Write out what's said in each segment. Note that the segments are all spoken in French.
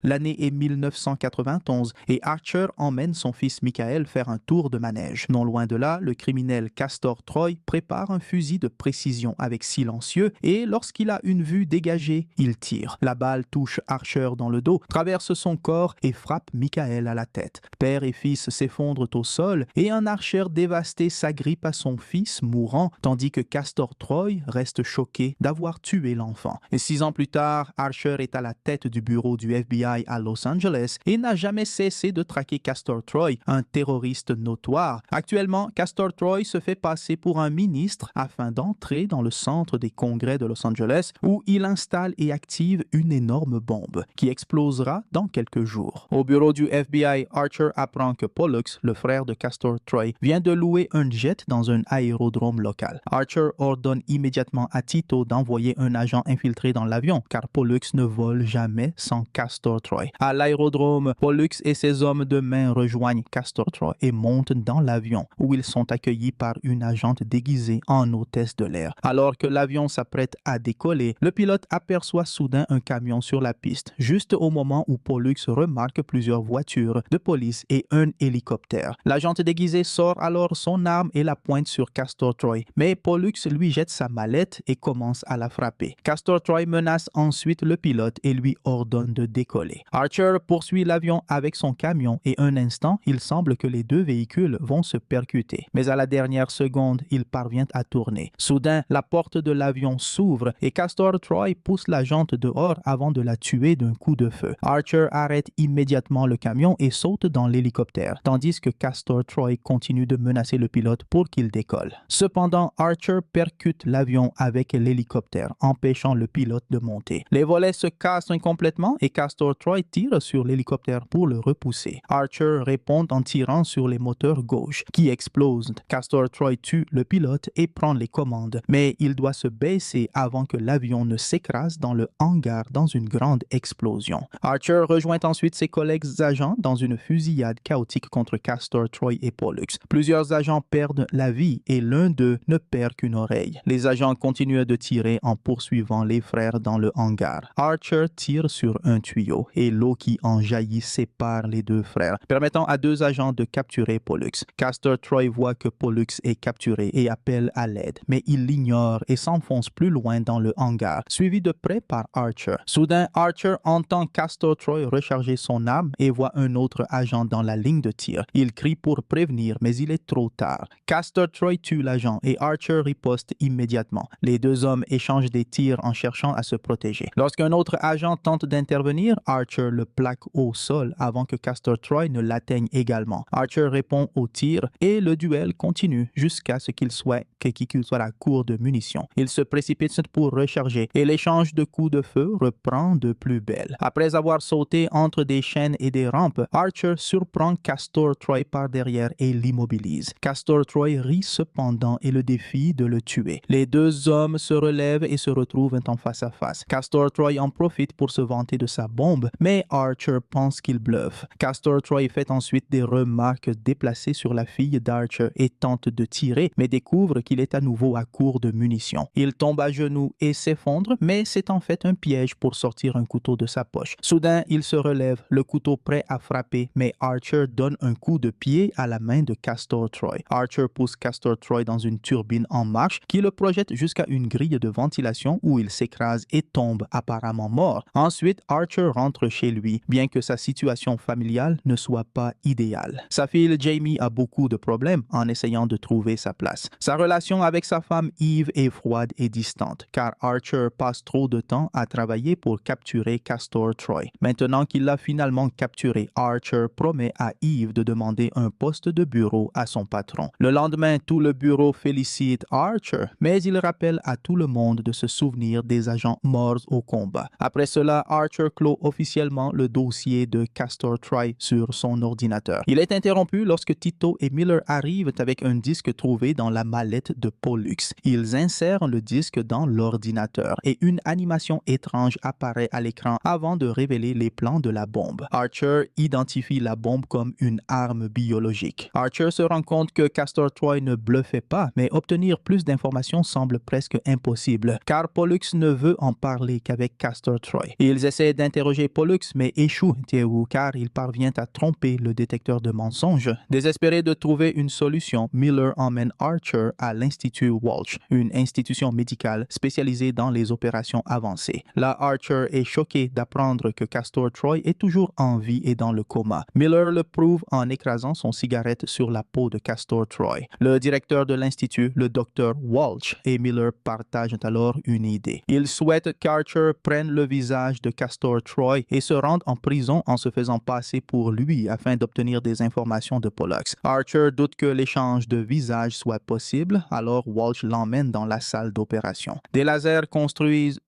L'année est 1991 et Archer emmène son fils Michael faire un tour de manège. Non loin de là, le criminel Castor Troy prépare un fusil de précision avec silencieux et lorsqu'il a une vue dégagée, il tire. La balle touche Archer dans le dos, traverse son corps et frappe Michael à la tête. Père et fils s'effondrent au sol et un Archer dévasté s'agrippe à son fils mourant, tandis que Castor Troy reste choqué d'avoir tué l'enfant. Et 6 ans plus tard, Archer est à la tête du bureau du FBI à Los Angeles et n'a jamais cessé de traquer Castor Troy, un terroriste notoire. Actuellement, Castor Troy se fait passer pour un ministre afin d'entrer dans le centre des congrès de Los Angeles où il installe et active une énorme bombe qui explosera dans quelques jours. Au bureau du FBI, Archer apprend que Pollux, le frère de Castor Troy, vient de louer un jet dans un aérodrome local. Archer ordonne immédiatement à Tito d'envoyer un agent infiltré dans l'avion car Pollux ne vole jamais sans Castor Troy. À l'aérodrome, Pollux et ses hommes de main rejoignent Castor Troy et montent dans l'avion où ils sont accueillis par une agente déguisée en hôtesse de l'air. Alors que l'avion s'apprête à décoller, le pilote aperçoit soudain un camion sur la piste, juste au moment où Pollux remarque plusieurs voitures de police et un hélicoptère. L'agente déguisée sort alors son arme et la pointe sur Castor Troy, mais Pollux lui jette sa mallette et commence à la frapper. Castor Troy menace ensuite le pilote et lui ordonne de décoller. Archer poursuit l'avion avec son camion et un instant, il semble que les deux véhicules vont se percuter. Mais à la dernière seconde, il parvient à tourner. Soudain, la porte de l'avion s'ouvre et Castor Troy pousse l'agente dehors avant de la tuer d'un coup de feu. Archer arrête immédiatement le camion et saute dans l'hélicoptère, tandis que Castor Troy continue de menacer le pilote pour qu'il décolle. Cependant, Archer percute l'avion avec l'hélicoptère, empêchant le pilote de monter. Les volets se cassent incomplètement et Castor Troy tire sur l'hélicoptère pour le repousser. Archer répond en tirant sur les moteurs gauche, qui explosent. Castor Troy tue le pilote et prend les commandes, mais il doit se baisser avant que l'avion ne s'écrase dans le hangar dans une grande explosion. Archer rejoint ensuite ses collègues agents dans une fusillade chaotique contre Castor Troy et Pollux. Plusieurs agents perdent la vie et l'un d'eux ne perd qu'une oreille. Les agents continuent de tirer en poursuivant les frères dans le hangar. Archer tire sur un tuyau et l'eau qui en jaillit sépare les deux frères, permettant à 2 agents de capturer Pollux. Castor Troy voit que Pollux est capturé et appelle à l'aide, mais il l'ignore et s'enfonce plus loin dans le hangar, suivi de près par Archer. Soudain, Archer entend Castor Troy recharger son arme et voit un autre agent dans la ligne de tir. Il crie pour prévenir, mais il est trop tard. Castor Troy tue l'agent et Archer riposte immédiatement. Les 2 hommes échangent des tirs en cherchant à se protéger. Lorsqu'un autre agent tente d'intervenir, Archer le plaque au sol avant que Castor Troy ne l'atteigne également. Archer répond au tir et le duel continue jusqu'à ce qu'il soit à court de munitions. Il se précipite pour recharger et l'échange de coups de feu reprend de plus belle. Après avoir sauté entre des chaînes et des rampes, Archer surprend Castor Troy par derrière et l'immobilise. Castor Troy rit cependant et le défie de le tuer. Les 2 hommes se relèvent et se retrouvent en face à face. Castor Troy en profite pour se vanter de sa bombe, mais Archer pense qu'il bluffe. Castor Troy fait ensuite des remarques déplacées sur la fille d'Archer et tente de tirer, mais découvre qu'il est à nouveau à court de munitions. Il tombe à genoux et s'effondre, mais c'est en fait un piège pour sortir un couteau de sa poche. Soudain, il se relève, le couteau prêt à frapper, mais Archer donne un coup de pied à la main de Castor Troy. Archer pousse Castor Troy dans une turbine en marche qui le projette jusqu'à une grille de ventilation où il s'écrase et tombe apparemment mort. Ensuite, Archer rentre chez lui, bien que sa situation familiale ne soit pas idéale. Sa fille Jamie a beaucoup de problèmes en essayant de trouver sa place. Sa relation avec sa femme Eve est froide et distante, car Archer passe trop de temps à travailler pour capturer Castor Troy. Maintenant qu'il l'a finalement capturé, Archer promet à Eve de demander un poste de bureau à son patron. Le lendemain, tout le bureau félicite Archer, mais il rappelle à tout le monde de se souvenir des agents morts au combat. Après cela, Archer clôt officiellement le dossier de Castor Troy sur son ordinateur. Il est interrompu lorsque Tito et Miller arrivent avec un disque trouvé dans la mallette de Pollux. Ils insèrent le disque dans l'ordinateur et une animation étrange apparaît à l'écran avant de révéler les plans de la bombe. Archer identifie la bombe comme une arme biologique. Archer se rend compte que Castor Troy ne bluffait pas, mais obtenir plus d'informations semble presque impossible, car Pollux ne veut en parler qu'avec Castor Troy. Ils essaient d'interroger Pollux mais échoue car il parvient à tromper le détecteur de mensonges. Désespéré de trouver une solution, Miller emmène Archer à l'Institut Walsh, une institution médicale spécialisée dans les opérations avancées. Là, Archer est choqué d'apprendre que Castor Troy est toujours en vie et dans le coma. Miller le prouve en écrasant son cigarette sur la peau de Castor Troy. Le directeur de l'Institut, le docteur Walsh, et Miller partagent alors une idée. Ils souhaitent qu'Archer prenne le visage de Castor Troy et se rende en prison en se faisant passer pour lui afin d'obtenir des informations de Pollux. Archer doute que l'échange de visage soit possible, alors Walsh l'emmène dans la salle d'opération. Des lasers construisent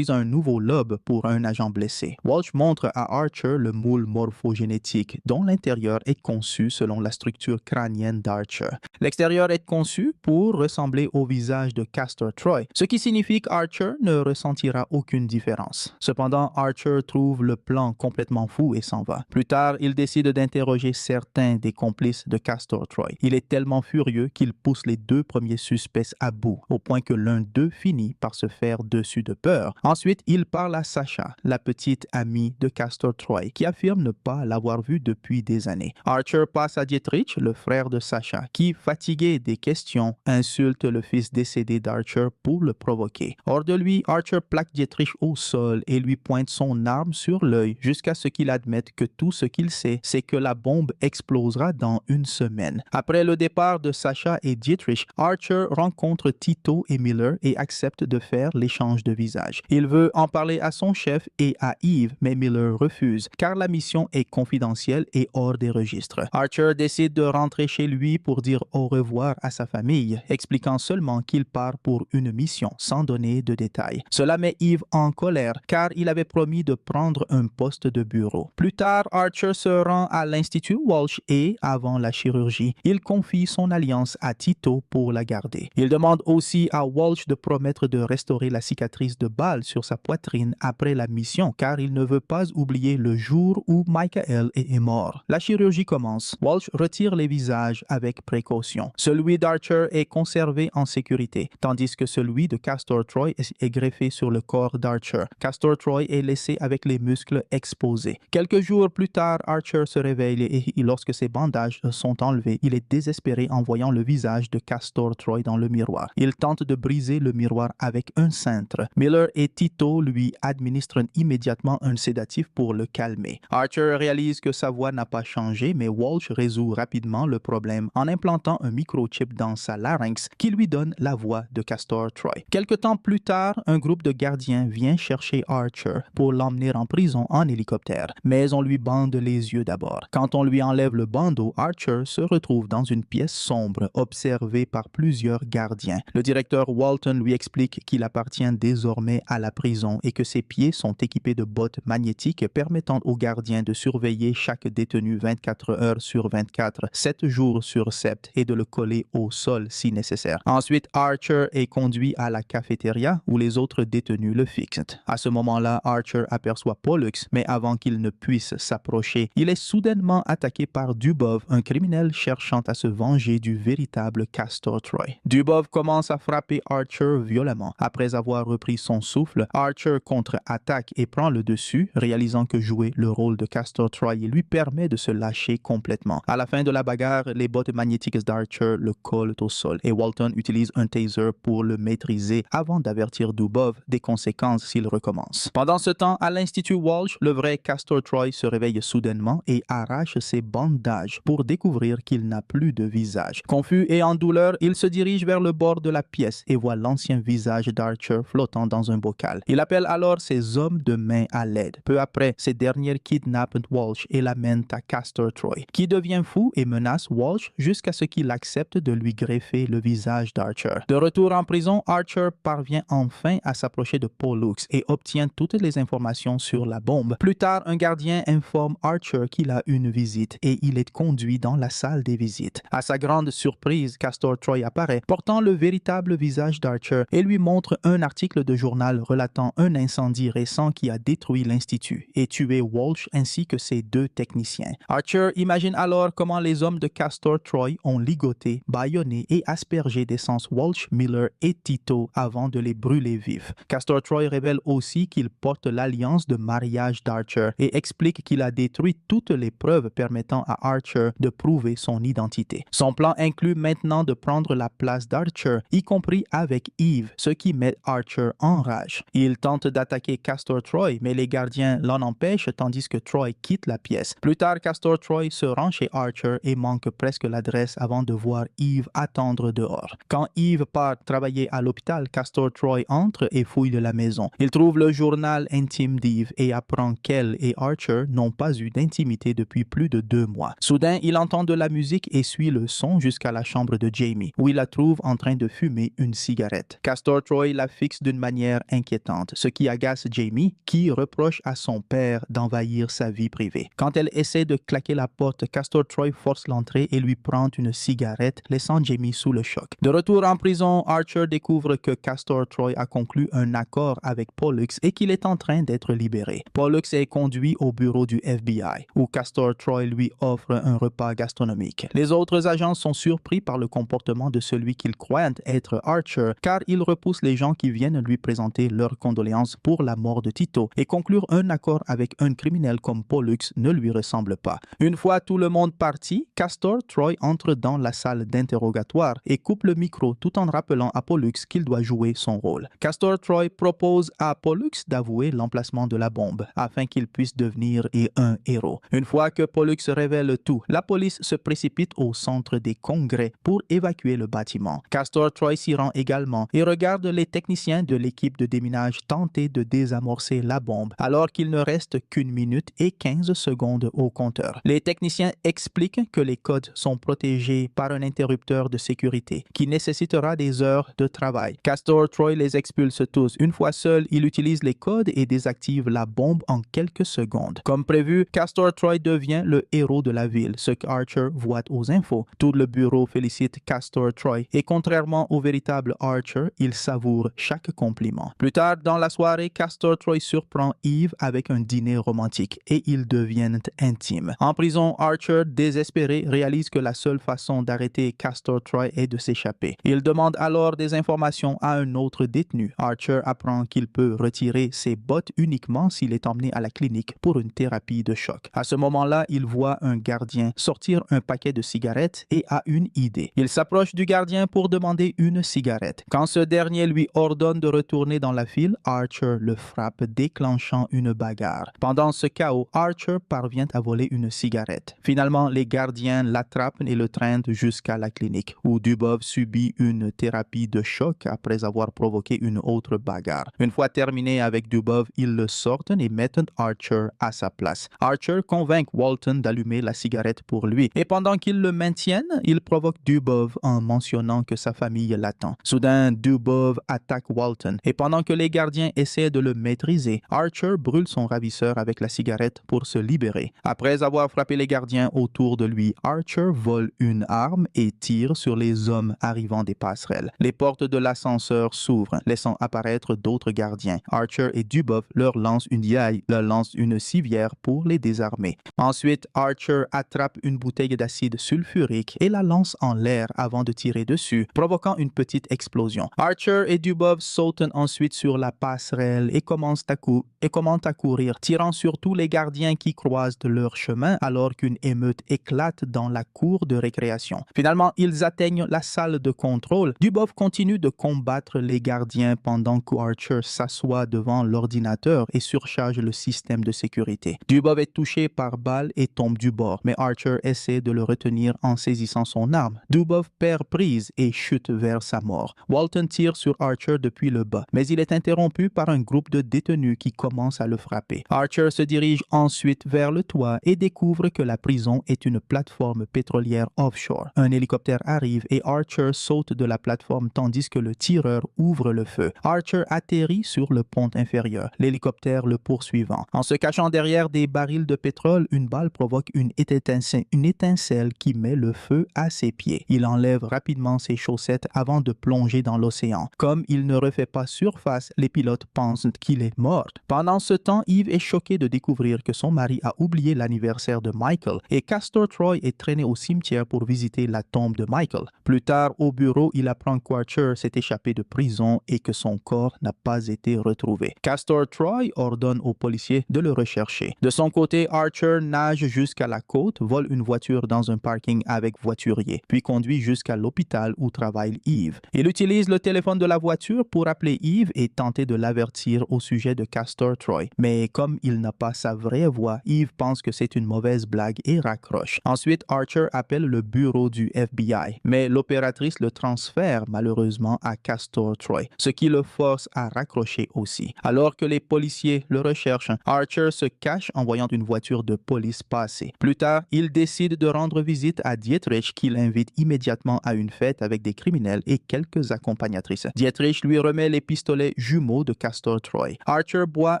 un nouveau lobe pour un agent blessé. Walsh montre à Archer le moule morphogénétique dont l'intérieur est conçu selon la structure crânienne d'Archer. L'extérieur est conçu pour ressembler au visage de Castor Troy, ce qui signifie qu'Archer ne ressentira aucune différence. Cependant, Archer trouve le plan complètement fou et s'en va. Plus tard, il décide d'interroger certains des complices de Castor Troy. Il est tellement furieux qu'il pousse les deux premiers suspects à bout, au point que l'un d'eux finit par se faire dessus de peur. Ensuite, il parle à Sasha, la petite amie de Castor Troy, qui affirme ne pas l'avoir vue depuis des années. Archer passe à Dietrich, le frère de Sasha, qui, fatigué des questions, insulte le fils décédé d'Archer pour le provoquer. Hors de lui, Archer plaque Dietrich au sol et lui pointe son arme sur l'œil jusqu'à ce qu'il admette que tout ce qu'il sait, c'est que la bombe explosera dans une semaine. Après le départ de Sasha et Dietrich, Archer rencontre Tito et Miller et accepte de faire l'échange de visage. Il veut en parler à son chef et à Eve, mais Miller refuse, car la mission est confidentielle et hors des registres. Archer décide de rentrer chez lui pour dire au revoir à sa famille, expliquant seulement qu'il part pour une mission, sans donner de détails. Cela met Eve en colère, car il avait promis de prendre un poste de bureau. Plus tard, Archer se rend à l'Institut Walsh et, avant la chirurgie, il confie son alliance à Tito pour la garder. Il demande aussi à Walsh de promettre de restaurer la cicatrice de balle sur sa poitrine après la mission, car il ne veut pas oublier le jour où Michael est mort. La chirurgie commence. Walsh retire les visages avec précaution. Celui d'Archer est conservé en sécurité, tandis que celui de Castor Troy est greffé sur le corps d'Archer. Castor Troy est laissé avec les muscles exposés. Quelques jours plus tard, Archer se réveille et lorsque ses bandages sont enlevés, il est désespéré en voyant le visage de Castor Troy dans le miroir. Il tente de briser le miroir avec un cintre. Miller et Tito lui administrent immédiatement un sédatif pour le calmer. Archer réalise que sa voix n'a pas changé, mais Walsh résout rapidement le problème en implantant un microchip dans sa larynx qui lui donne la voix de Castor Troy. Quelque temps plus tard, un groupe de gardiens vient chercher Archer pour l'emmener en prison en hélicoptère, mais on lui bande les yeux d'abord. Quand on lui enlève le bandeau, Archer se retrouve dans une pièce sombre, observée par plusieurs gardiens. Le directeur Walton lui explique qu'il appartient désormais à la prison et que ses pieds sont équipés de bottes magnétiques permettant aux gardiens de surveiller chaque détenu 24 heures sur 24, 7 jours sur 7 et de le coller au sol si nécessaire. Ensuite, Archer est conduit à la cafétéria où les autres détenus le fixent. À ce moment-là, Archer aperçoit Pollux, mais avant qu'il ne puisse s'approcher, il est soudainement attaqué par Dubov, un criminel cherchant à se venger du véritable Castor Troy. Dubov commence à frapper Archer violemment. Après avoir repris son souffle, Archer contre-attaque et prend le dessus, réalisant que jouer le rôle de Castor Troy lui permet de se lâcher complètement. À la fin de la bagarre, les bottes magnétiques d'Archer le collent au sol et Walton utilise un taser pour le maîtriser avant d'avertir Dubov des conséquences s'il recommence. Pendant ce temps, à l'Institut Walsh, le vrai Castor Troy se réveille soudainement et arrache ses bandages pour découvrir qu'il n'a plus de visage. Confus et en douleur, il se dirige vers le bord de la pièce et voit l'ancien visage d'Archer flottant dans un bocal. Il appelle alors ses hommes de main à l'aide. Peu après, ces derniers kidnappent Walsh et l'amènent à Castor Troy, qui devient fou et menace Walsh jusqu'à ce qu'il accepte de lui greffer le visage d'Archer. De retour en prison, Archer parvient enfin à s'approcher de Pollux et obtient toutes les informations sur la bombe. Plus tard, un gardien informe Archer qu'il a une visite et il est conduit dans la salle des visites. À sa grande surprise, Castor Troy apparaît, portant le véritable visage d'Archer et lui montre un article de journal relatant un incendie récent qui a détruit l'Institut et tué Walsh ainsi que ses deux techniciens. Archer imagine alors comment les hommes de Castor Troy ont ligoté, bâillonné et aspergé d'essence Walsh, Miller et Tito avant de les brûler vifs. Castor Troy révèle aussi qu'il porte l'alliance de mariage d'Archer et explique qu'il a détruit toutes les preuves permettant à Archer de prouver son identité. Son plan inclut maintenant de prendre la place d'Archer, y compris avec Eve, ce qui met Archer en rage. Il tente d'attaquer Castor Troy, mais les gardiens l'en empêchent tandis que Troy quitte la pièce. Plus tard, Castor Troy se rend chez Archer et manque presque l'adresse avant de voir Eve attendre dehors. Quand Eve part travailler à l'hôpital, Castor Troy entre et fouille la maison. Il trouve le journal intime d'Eve et apprend qu'elle et Archer n'ont pas eu d'intimité depuis plus de 2 mois. Soudain, il entend de la musique et suit le son jusqu'à la chambre de Jamie, où il la trouve en train de fumer une cigarette. Castor Troy la fixe d'une manière inquiétante, ce qui agace Jamie, qui reproche à son père d'envahir sa vie privée. Quand elle essaie de claquer la porte, Castor Troy force l'entrée et lui prend une cigarette, laissant Jamie sous le choc. De retour en prison, Archer découvre que Castor Troy a conclu un accord avec Pollux et qu'il est en train d'être libéré. Pollux est conduit au bureau du FBI, où Castor Troy lui offre un repas gastronomique. Les autres agents sont surpris par le comportement de celui qu'ils croient être Archer, car il repousse les gens qui viennent lui présenter leurs condoléances pour la mort de Tito, et conclure un accord avec un criminel comme Pollux ne lui ressemble pas. Une fois tout le monde parti, Castor Troy entre dans la salle d'interrogatoire et coupe le micro tout en rappelant à Pollux qu'il doit jouer son rôle. Castor Troy propose à Pollux d'avouer l'emplacement de la bombe afin qu'il puisse devenir un héros. Une fois que Pollux révèle tout, la police se précipite au centre des congrès pour évacuer le bâtiment. Castor Troy s'y rend également et regarde les techniciens de l'équipe de déminage tenter de désamorcer la bombe alors qu'il ne reste qu'1 minute et 15 secondes au compteur. Les techniciens expliquent que les codes sont protégés par un interrupteur de sécurité qui nécessitera des heures de travail. Castor Troy les expulse tous. Une fois seul, il utilise les codes et désactive la bombe en quelques secondes. Comme prévu, Castor Troy devient le héros de la ville, ce qu'Archer voit aux infos. Tout le bureau félicite Castor Troy et contrairement au véritable Archer, il savoure chaque compliment. Plus tard dans la soirée, Castor Troy surprend Eve avec un dîner romantique et ils deviennent intimes. En prison, Archer, désespéré, réalise que la seule façon d'arrêter Castor Troy est de s'échapper. Il demande alors des informations à un autre détenu. Archer apprend qu'il peut retirer ses bottes uniquement s'il est emmené à la clinique pour une thérapie de choc. À ce moment-là, il voit un gardien sortir un paquet de cigarettes et a une idée. Il s'approche du gardien pour demander une cigarette. Quand ce dernier lui ordonne de retourner dans la file, Archer le frappe, déclenchant une bagarre. Pendant ce chaos, Archer parvient à voler une cigarette. Finalement, les gardiens l'attrapent et le traînent jusqu'à la clinique, où Dubov subit une thérapie de choc après avoir provoqué une autre bagarre. Une fois terminé avec Dubov, ils le sortent et mettent Archer à sa place. Archer convainc Walton d'allumer la cigarette pour lui, et pendant qu'ils le maintiennent, il provoque Dubov en mentionnant que sa famille l'attend. Soudain, Dubov attaque Walton, et pendant que les gardiens essaient de le maîtriser, Archer brûle son ravisseur avec la cigarette pour se libérer. Après avoir frappé les gardiens autour de lui, Archer vole une arme et tire sur les hommes arrivant des passerelles. Les portes de l'ascenseur s'ouvrent, laissant apparaître d'autres gardiens. Archer et Dubov leur lancent une civière pour les désarmer. Ensuite, Archer attrape une bouteille d'acide sulfurique et la lance en l'air avant de tirer dessus, provoquant une petite explosion. Archer et Dubov sautent ensuite sur la passerelle et commencent à courir, tirant sur tous les gardiens qui croisent de leur chemin alors qu'une émeute éclate dans la cour de récréation. Finalement, ils atteignent la salle de contrôle. Dubov continue de combattre les gardiens pendant que Archer s'assoit devant l'ordinateur et surcharge le système de sécurité. Dubov est touché par balle et tombe du bord, mais Archer essaie de le retenir en saisissant son arme. Dubov perd prise et chute vers sa mort. Walton tire sur Archer depuis le bas, mais il est interrompu par un groupe de détenus qui commence à le frapper. Archer se dirige ensuite vers le toit et découvre que la prison est une plateforme pétrolière offshore. Un hélicoptère arrive et Archer saute de la plateforme tandis que le tireur ouvre le feu. Archer atterrit sur le pont inférieur, l'hélicoptère le poursuivant. En se cachant derrière des barils de pétrole, une balle provoque une étincelle qui met le feu à ses pieds. Il enlève rapidement ses chaussettes avant de plonger dans l'océan. Comme il ne refait pas surface, les pilotes pensent qu'il est mort. Pendant ce temps, Eve est choquée de découvrir que son mari a oublié l'anniversaire de Michael et Castor Troy est traîné au cimetière pour visiter la tombe de Michael. Plus tard, au bureau, il apprend qu'Archer s'est échappé de prison et que son corps n'a pas été retrouvé. Castor Troy ordonne aux policiers de le rechercher. De son côté, Archer nage jusqu'à la côte, vole une voiture dans un parking avec voiturier, puis conduit jusqu'à l'hôpital où travaille Eve. Il utilise le téléphone de la voiture pour appeler Eve et tenter de l'avertir au sujet de Castor Troy. Mais comme il n'a pas sa vraie voix, Eve pense que c'est une mauvaise blague et raccroche. Ensuite, Archer appelle le bureau du FBI, mais l'opératrice le transfère malheureusement à Castor Troy, ce qui le force à raccrocher aussi. Alors que les policiers le recherchent, Archer se cache en voyant une voiture de police passer. Plus tard, il décide de rendre visite à Dietrich qui l'invite immédiatement à une fête avec des criminels et quelques accompagnatrices. Dietrich lui remet les pistolets jumeaux de Castor Troy. Archer boit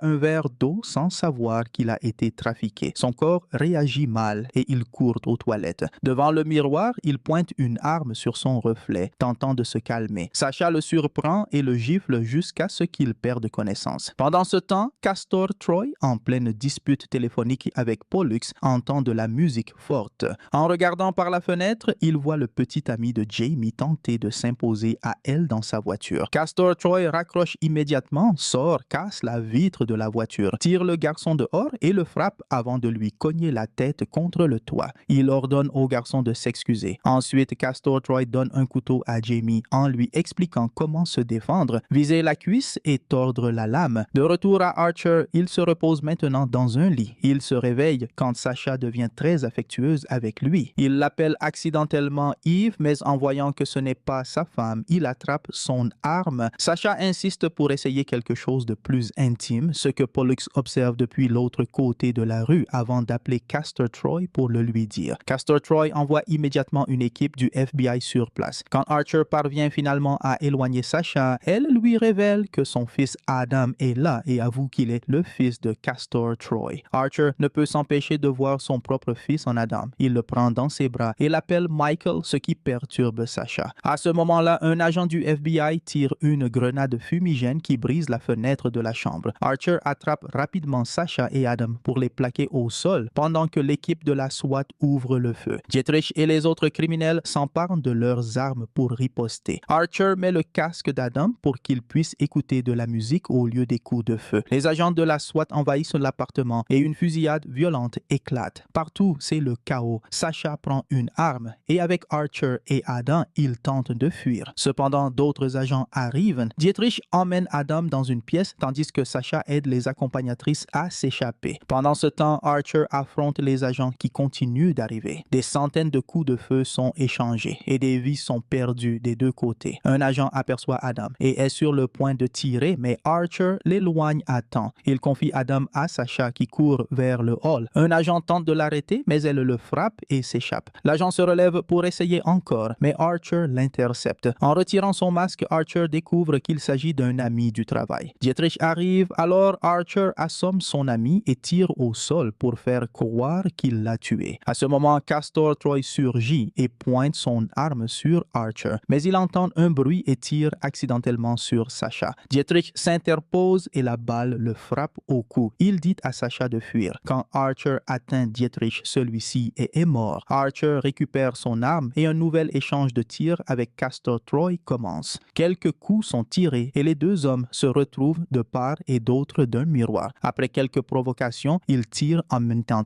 un verre d'eau sans savoir qu'il a été trafiqué. Son corps réagit mal et il court aux toilettes. Devant le miroir, il pointe une arme sur son reflet, tentant de se calmer. Sasha le surprend et le gifle jusqu'à ce qu'il perde connaissance. Pendant ce temps, Castor Troy, en pleine dispute téléphonique avec Pollux, entend de la musique forte. En regardant par la fenêtre, il voit le petit ami de Jamie tenter de s'imposer à elle dans sa voiture. Castor Troy raccroche immédiatement, sort, casse la vitre de la voiture, tire le garçon dehors et le frappe avant de lui cogner la tête contre le toit. Il ordonne au garçon de s'excuser. Ensuite, Castor Troy donne un couteau à Jamie en lui expliquant comment se défendre, viser la cuisse et tordre la lame. De retour à Archer, il se repose maintenant dans un lit. Il se réveille quand Sasha devient très affectueuse avec lui. Il l'appelle accidentellement Eve, mais en voyant que ce n'est pas sa femme, il attrape son arme. Sasha insiste pour essayer quelque chose de plus intime, ce que Pollux observe depuis l'autre côté de la rue avant d'appeler Castor Troy pour le lui dire. Castor Troy envoie immédiatement une équipe du FBI sur place. Quand Archer parvient finalement à éloigner Sasha, elle lui révèle que son fils Adam est là et avoue qu'il est le fils de Castor Troy. Archer ne peut s'empêcher de voir son propre fils en Adam. Il le prend dans ses bras et l'appelle Michael, ce qui perturbe Sasha. À ce moment-là, un agent du FBI tire une grenade fumigène qui brise la fenêtre de la chambre. Archer attrape rapidement Sasha et Adam pour les plaquer au sol pendant que l'équipe de la SWAT ouvre le feu. Dietrich et les autres criminels s'emparent de leurs armes pour riposter. Archer met le casque d'Adam pour qu'il puisse écouter de la musique au lieu des coups de feu. Les agents de la SWAT envahissent l'appartement et une fusillade violente éclate. Partout, c'est le chaos. Sasha prend une arme et avec Archer et Adam, ils tentent de fuir. Cependant, d'autres agents arrivent. Dietrich emmène Adam dans une pièce tandis que Sasha aide les accompagnatrices à s'échapper. Pendant ce temps, Archer affronte les agents qui continuent d'arriver. Des centaines de coups de feu sont échangés et des vies sont perdues des deux côtés. Un agent aperçoit Adam et est sur le point de tirer, mais Archer l'éloigne à temps. Il confie Adam à Sasha qui court vers le hall. Un agent tente de l'arrêter, mais elle le frappe et s'échappe. L'agent se relève pour essayer encore, mais Archer l'intercepte. En retirant son masque, Archer découvre qu'il s'agit d'un ami du travail. Dietrich arrive, alors Archer assomme son ami et tire au sol pour faire croire qu'il l'a tué. À ce moment, Castor Troy surgit et pointe son arme sur Archer, mais il entend un bruit et tire accidentellement sur Sasha. Dietrich s'interpose et la balle le frappe au cou. Il dit à Sasha de fuir. Quand Archer atteint Dietrich, celui-ci est mort. Archer récupère son arme et un nouvel échange de tirs avec Castor Troy commence. Quelques coups sont tirés et les deux hommes se retrouvent de part et d'autre d'un miroir. Après quelques provocations, ils tirent en même temps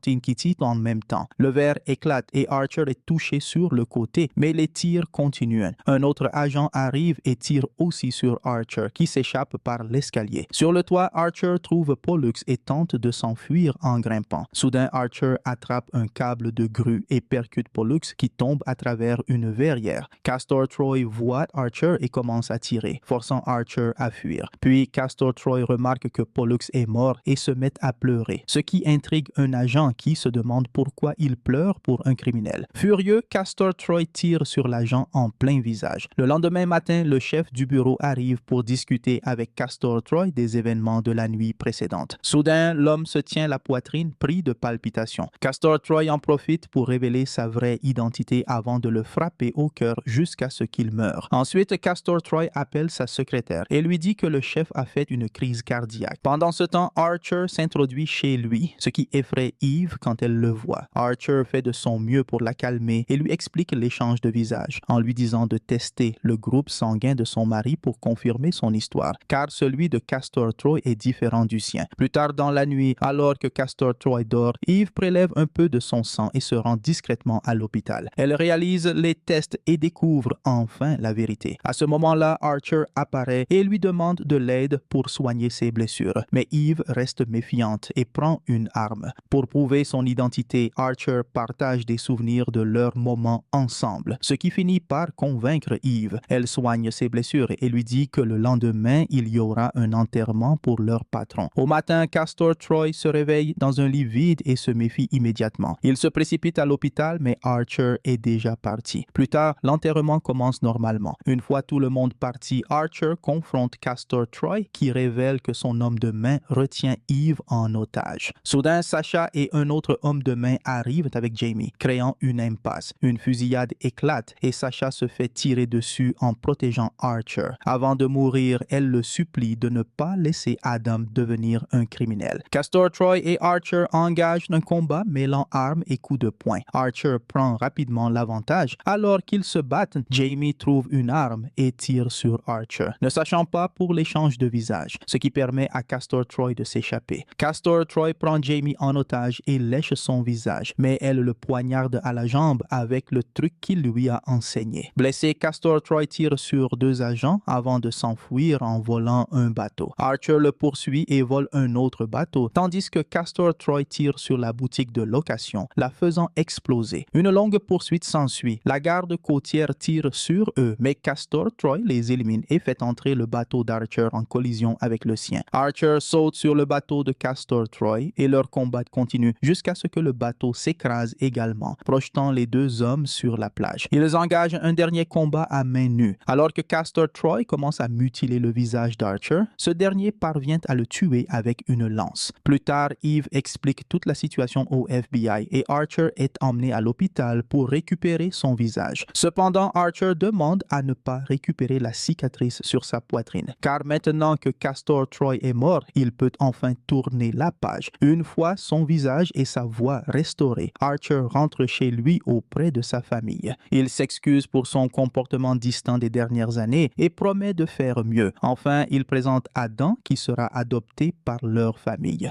en même temps. Le verre éclate et Archer est touché sur le côté, mais les tirs continuent. Un autre agent arrive et tire aussi sur Archer, qui s'échappe par l'escalier. Sur le toit, Archer trouve Pollux et tente de s'enfuir en grimpant. Soudain, Archer attrape un câble de grue et percute Pollux qui tombe à travers une verrière. Castor Troy voit Archer et commence à tirer, forçant Archer à fuir. Puis Castor Troy remarque que Pollux est mort et se met à pleurer, ce qui intrigue un agent qui se demande pourquoi il pleure pour un criminel. Furieux, Castor Troy tire sur l'agent en plein visage. Le lendemain matin, le chef du bureau arrive pour discuter avec Castor Troy des événements de la nuit précédente. Soudain, l'homme se tient la poitrine pris de palpitations. Castor Troy en profite pour révéler sa vraie identité avant de le frapper au cœur jusqu'à ce qu'il meure. Ensuite, Castor Troy appelle sa secrétaire et lui dit que le chef a fait une crise cardiaque. Pendant ce temps, Archer s'introduit chez lui, ce qui effraie Eve quand elle le voit. Archer fait de son mieux pour la calmer et lui explique l'échange de visage, en lui disant de tester le groupe sanguin de son mari pour confirmer son histoire, car celui de Castor Troy est différent différent du sien. Plus tard dans la nuit, alors que Castor Troy dort, Eve prélève un peu de son sang et se rend discrètement à l'hôpital. Elle réalise les tests et découvre enfin la vérité. À ce moment-là, Archer apparaît et lui demande de l'aide pour soigner ses blessures. Mais Eve reste méfiante et prend une arme. Pour prouver son identité, Archer partage des souvenirs de leurs moments ensemble, ce qui finit par convaincre Eve. Elle soigne ses blessures et lui dit que le lendemain, il y aura un enterrement pour leur patron. Au matin, Castor Troy se réveille dans un lit vide et se méfie immédiatement. Il se précipite à l'hôpital, mais Archer est déjà parti. Plus tard, l'enterrement commence normalement. Une fois tout le monde parti, Archer confronte Castor Troy qui révèle que son homme de main retient Eve en otage. Soudain, Sasha et un autre homme de main arrivent avec Jamie, créant une impasse. Une fusillade éclate et Sasha se fait tirer dessus en protégeant Archer. Avant de mourir, elle le supplie de ne pas laisser Adam devenir un criminel. Castor Troy et Archer engagent un combat mêlant armes et coups de poing. Archer prend rapidement l'avantage. Alors qu'ils se battent, Jamie trouve une arme et tire sur Archer, ne sachant pas pour l'échange de visage, ce qui permet à Castor Troy de s'échapper. Castor Troy prend Jamie en otage et lèche son visage, mais elle le poignarde à la jambe avec le truc qu'il lui a enseigné. Blessé, Castor Troy tire sur 2 agents avant de s'enfuir en volant un bateau. Archer le poursuit et vole un autre bateau, tandis que Castor Troy tire sur la boutique de location, la faisant exploser. Une longue poursuite s'ensuit. La garde côtière tire sur eux, mais Castor Troy les élimine et fait entrer le bateau d'Archer en collision avec le sien. Archer saute sur le bateau de Castor Troy et leur combat continue jusqu'à ce que le bateau s'écrase également, projetant les 2 hommes sur la plage. Ils engagent un dernier combat à main nue. Alors que Castor Troy commence à mutiler le visage d'Archer, ce dernier parvient à le tuer avec une lance. Plus tard, Eve explique toute la situation au FBI et Archer est emmené à l'hôpital pour récupérer son visage. Cependant, Archer demande à ne pas récupérer la cicatrice sur sa poitrine, car maintenant que Castor Troy est mort, il peut enfin tourner la page. Une fois son visage et sa voix restaurés, Archer rentre chez lui auprès de sa famille. Il s'excuse pour son comportement distant des dernières années et promet de faire mieux. Enfin, il présente Adam qui sera adopté par leur famille.